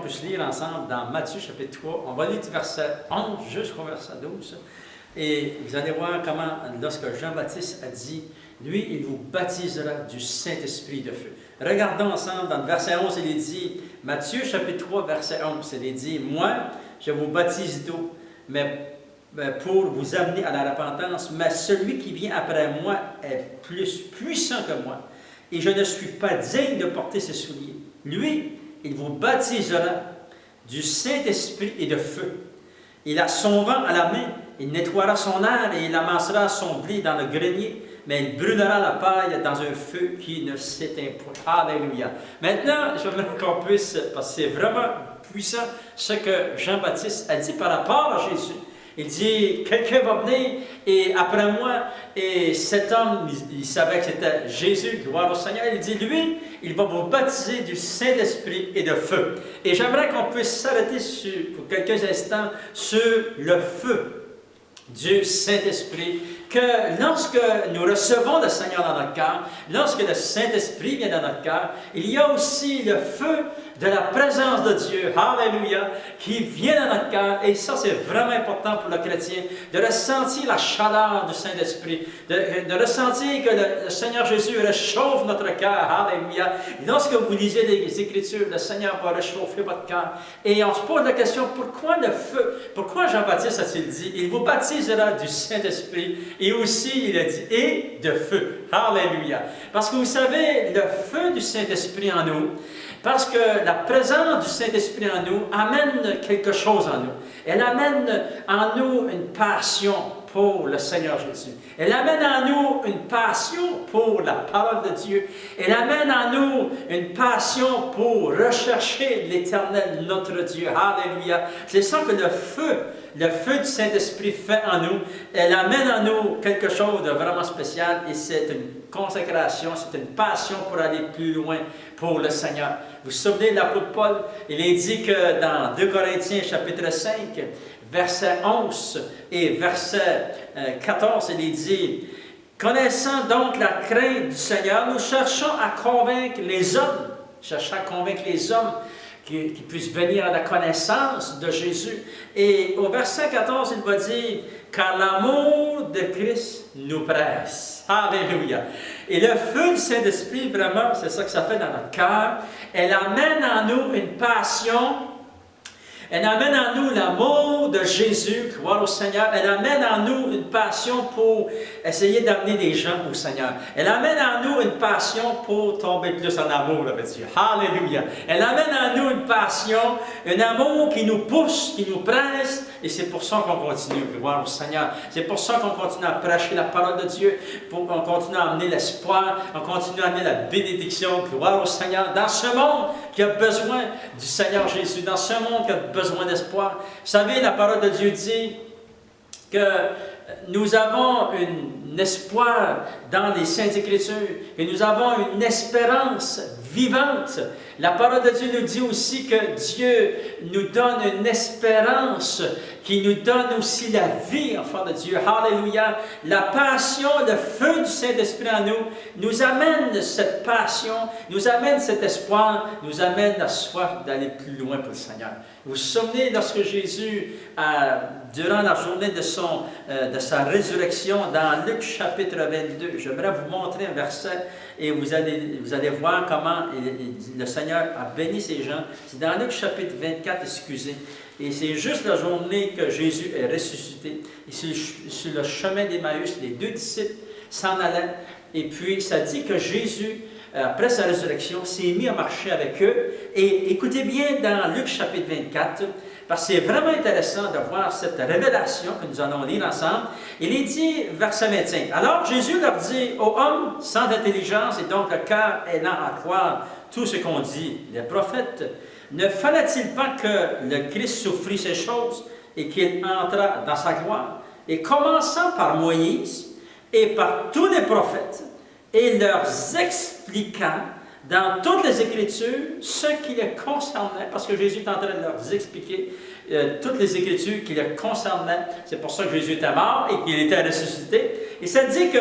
puisse lire ensemble dans Matthieu chapitre 3. On va lire du verset 11 jusqu'au verset 12. Et vous allez voir comment, lorsque Jean-Baptiste a dit, lui, il vous baptisera du Saint-Esprit de feu. Regardons ensemble dans le verset 11, il est dit, Matthieu chapitre 3, verset 11, il est dit, moi, je vous baptise d'eau, mais pour vous amener à la repentance, mais celui qui vient après moi est plus puissant que moi, et je ne suis pas digne de porter ses souliers. Lui, il vous baptisera du Saint-Esprit et de feu. Il a son vent à la main, il nettoiera son aire et il amassera son blé dans le grenier, mais il brûlera la paille dans un feu qui ne s'éteint point. Alléluia. Maintenant, je veux qu'on puisse, parce que c'est vraiment puissant, ce que Jean-Baptiste a dit par rapport à Jésus. Il dit, quelqu'un va venir et après moi, et cet homme, il savait que c'était Jésus, gloire au Seigneur, il dit, lui, il va vous baptiser du Saint-Esprit et de feu. Et j'aimerais qu'on puisse s'arrêter pour quelques instants sur le feu du Saint-Esprit, que lorsque nous recevons le Seigneur dans notre cœur, lorsque le Saint-Esprit vient dans notre cœur, il y a aussi le feu de la présence de Dieu, alléluia, qui vient dans notre cœur, et ça c'est vraiment important pour le chrétien, de ressentir la chaleur du Saint-Esprit, de ressentir que le Seigneur Jésus réchauffe notre cœur, alléluia. Lorsque vous lisez les Écritures, le Seigneur va réchauffer votre cœur, et on se pose la question, pourquoi le feu? Pourquoi Jean-Baptiste a-t-il dit, il vous baptisera du Saint-Esprit, et aussi il a dit, et de feu, alléluia. Parce que vous savez, le feu du Saint-Esprit en nous, parce que la présence du Saint-Esprit en nous amène quelque chose en nous. Elle amène en nous une passion pour le Seigneur Jésus. Elle amène en nous une passion pour la parole de Dieu. Elle amène en nous une passion pour rechercher l'Éternel, notre Dieu. Alléluia. C'est ça que le feu du Saint-Esprit fait en nous. Elle amène en nous quelque chose de vraiment spécial et c'est une consécration, c'est une passion pour aller plus loin pour le Seigneur. Vous vous souvenez de l'apôtre Paul? Il est dit que dans 2 Corinthiens chapitre 5, verset 11 et verset 14, il est dit, « Connaissant donc la crainte du Seigneur, nous cherchons à convaincre les hommes, qui puissent venir à la connaissance de Jésus. » Et au verset 14, il va dire, « Car l'amour de Christ nous presse. » Alléluia. Et le feu du Saint-Esprit, vraiment, c'est ça que ça fait dans notre cœur. Elle amène en nous une passion. Elle amène en nous l'amour de Jésus, gloire au Seigneur. Elle amène en nous une passion pour essayer d'amener des gens au Seigneur. Elle amène en nous une passion pour tomber plus en amour avec Dieu. Alléluia. Elle amène en nous une passion, un amour qui nous pousse, qui nous presse. Et c'est pour ça qu'on continue, gloire au Seigneur. C'est pour ça qu'on continue à prêcher la parole de Dieu, qu'on continue à amener l'espoir, on continue à amener la bénédiction, gloire au Seigneur, dans ce monde qui a besoin du Seigneur Jésus, dans ce monde qui a besoin d'espoir. Vous savez, la parole de Dieu dit que nous avons un espoir dans les Saintes Écritures, que nous avons une espérance vivante. La parole de Dieu nous dit aussi que Dieu nous donne une espérance qui nous donne aussi la vie, enfants de Dieu. Alléluia. La passion, le feu du Saint-Esprit en nous amène cette passion, nous amène cet espoir, nous amène la soif d'aller plus loin pour le Seigneur. Vous vous souvenez lorsque Jésus, durant la journée de sa résurrection, dans Luc chapitre 22, j'aimerais vous montrer un verset et vous allez voir comment le Seigneur a béni ces gens. C'est dans Luc chapitre 24, excusez. Et c'est juste la journée que Jésus est ressuscité. Et sur le chemin d'Emmaüs, les deux disciples s'en allaient. Et puis, ça dit que Jésus, après sa résurrection, s'est mis à marcher avec eux. Et écoutez bien dans Luc chapitre 24, parce que c'est vraiment intéressant de voir cette révélation que nous allons lire ensemble. Il est dit, verset 25, « Alors Jésus leur dit, ô hommes sans intelligence et donc le cœur ayant à croire tout ce qu'on dit, les prophètes, ne fallait-il pas que le Christ souffrit ces choses et qu'il entra dans sa gloire? Et commençant par Moïse et par tous les prophètes, et leur expliquant dans toutes les Écritures ce qui les concernait, parce que Jésus est en train de leur expliquer toutes les Écritures qui les concernaient. C'est pour ça que Jésus était mort et qu'il était ressuscité. Et ça dit que,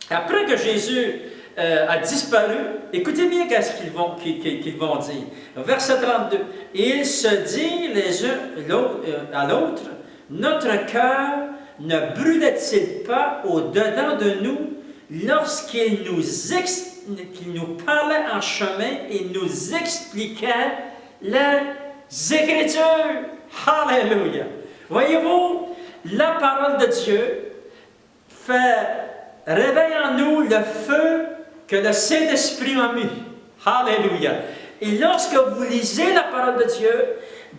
après que Jésus a disparu, écoutez bien qu'est-ce qu'ils vont dire. Verset 32. Ils se disent les uns à l'autre, notre cœur ne brûlait-il pas au-dedans de nous lorsqu'il nous parlait en chemin et nous expliquait les Écritures? Alléluia! Voyez-vous, la parole de Dieu réveille en nous le feu que le Saint-Esprit a mis. Alléluia! Et lorsque vous lisez la parole de Dieu,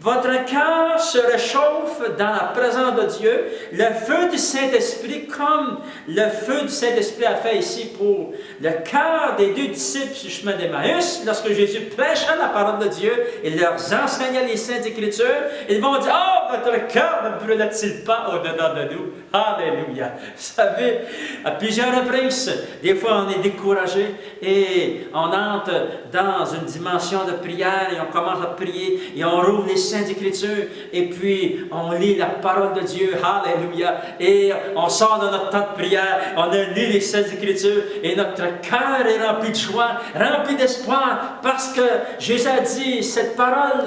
votre cœur se réchauffe dans la présence de Dieu. Le feu du Saint-Esprit, comme le feu du Saint-Esprit a fait ici pour le cœur des deux disciples sur le chemin d'Emmaüs, lorsque Jésus prêchait la parole de Dieu et leur enseignait les Saintes Écritures, ils vont dire, « Oh, votre cœur ne brûle-t-il pas au-dedans de nous? » Alléluia! Vous savez, à plusieurs reprises, des fois on est découragé et on entre dans une dimension de prière et on commence à prier et on rouvre les Saintes Écritures et puis on lit la parole de Dieu, alléluia, et on sort de notre temps de prière, on a lu les Saintes Écritures et notre cœur est rempli de joie, rempli d'espoir, parce que Jésus a dit, cette parole,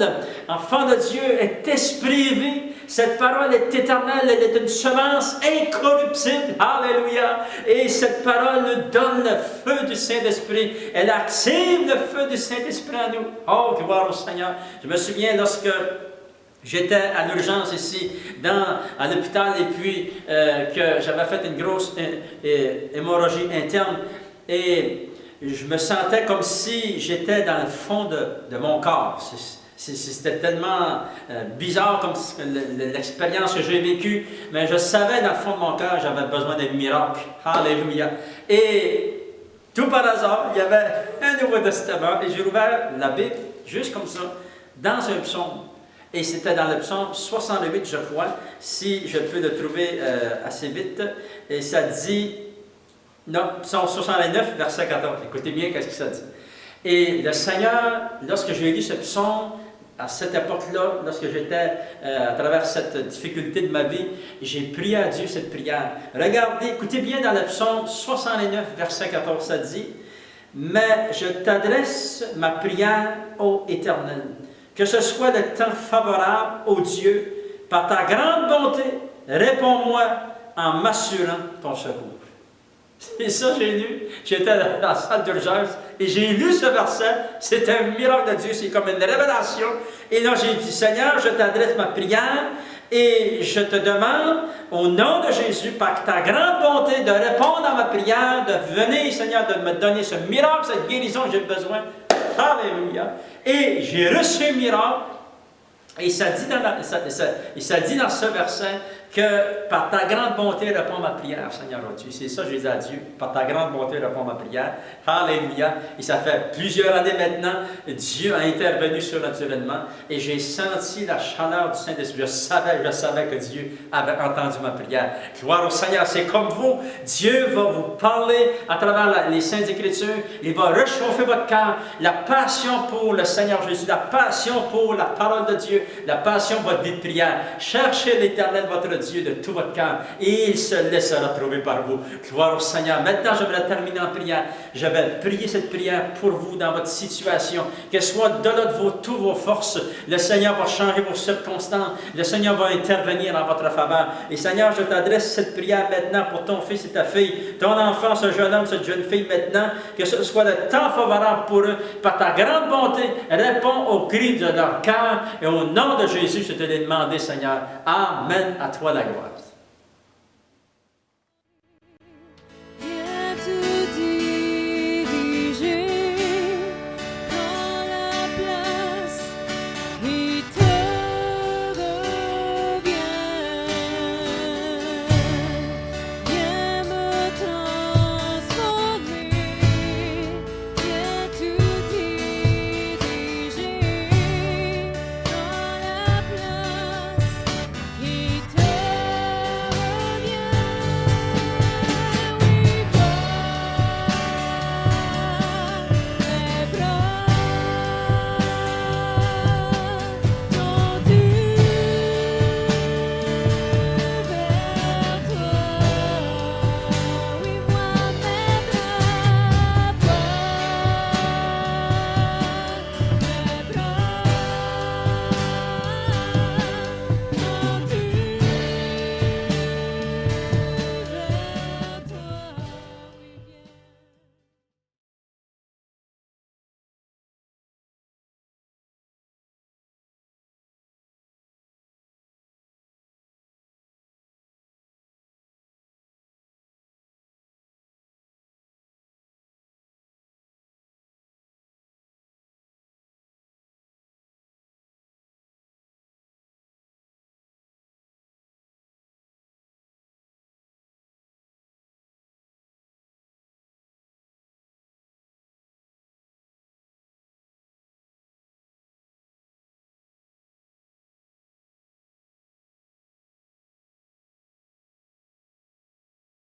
enfant de Dieu, est esprit vie, cette parole est éternelle, elle est une semence incorruptible, alléluia, et cette parole nous donne le feu du Saint-Esprit, elle active le feu du Saint-Esprit en nous. Oh, gloire au Seigneur! Je me souviens lorsque j'étais à l'urgence ici, à l'hôpital, et puis que j'avais fait une grosse hémorragie interne, et je me sentais comme si j'étais dans le fond de mon corps. C'était tellement bizarre comme l'expérience que j'ai vécue, mais je savais dans le fond de mon cœur que j'avais besoin d'un miracle. Alléluia! Et tout par hasard, il y avait un Nouveau Testament, et j'ai ouvert la Bible, juste comme ça, dans un psaume. Et c'était dans le psaume 68, je crois, si je peux le trouver assez vite. Et ça dit, non, psaume 69, verset 14. Écoutez bien qu'est-ce que ça dit. Et le Seigneur, lorsque j'ai lu ce psaume, à cette époque-là, lorsque j'étais à travers cette difficulté de ma vie, j'ai prié à Dieu cette prière. Regardez, écoutez bien dans le psaume 69, verset 14, ça dit, « Mais je t'adresse ma prière, ô Éternel, que ce soit le temps favorable, ô Dieu, par ta grande bonté, réponds-moi en m'assurant ton secours. » C'est ça que j'ai lu. J'étais dans la salle d'urgence et j'ai lu ce verset. C'est un miracle de Dieu, c'est comme une révélation. Et là, j'ai dit, Seigneur, je t'adresse ma prière et je te demande, au nom de Jésus, par ta grande bonté, de répondre à ma prière, de venir, Seigneur, de me donner ce miracle, cette guérison que j'ai besoin. Alléluia. Et j'ai reçu un miracle. Et ça dit dans ce verset que par ta grande bonté, réponds ma prière, Seigneur Dieu. C'est ça, je dis à Dieu. Par ta grande bonté, réponds ma prière. Alléluia. Et ça fait plusieurs années maintenant, Dieu a intervenu surnaturellement et j'ai senti la chaleur du Saint-Esprit. Je savais que Dieu avait entendu ma prière. Gloire au Seigneur. C'est comme vous. Dieu va vous parler à travers les Saintes Écritures. Il va réchauffer votre cœur. La passion pour le Seigneur Jésus, la passion pour la parole de Dieu, la passion pour votre vie de prière. Cherchez l'Éternel, votre Dieu, de tout votre cœur, et il se laissera trouver par vous. Gloire au Seigneur. Maintenant, je vais terminer en prière. Je vais prier cette prière pour vous dans votre situation, qu'elle soit au-delà de toutes vos forces. Le Seigneur va changer vos circonstances. Le Seigneur va intervenir en votre faveur. Et Seigneur, je t'adresse cette prière maintenant pour ton fils et ta fille, ton enfant, ce jeune homme, cette jeune fille maintenant, que ce soit le temps favorable pour eux. Par ta grande bonté, réponds aux cris de leur cœur, et au nom de Jésus, je te l'ai demandé, Seigneur. Amen. À toi la gloire.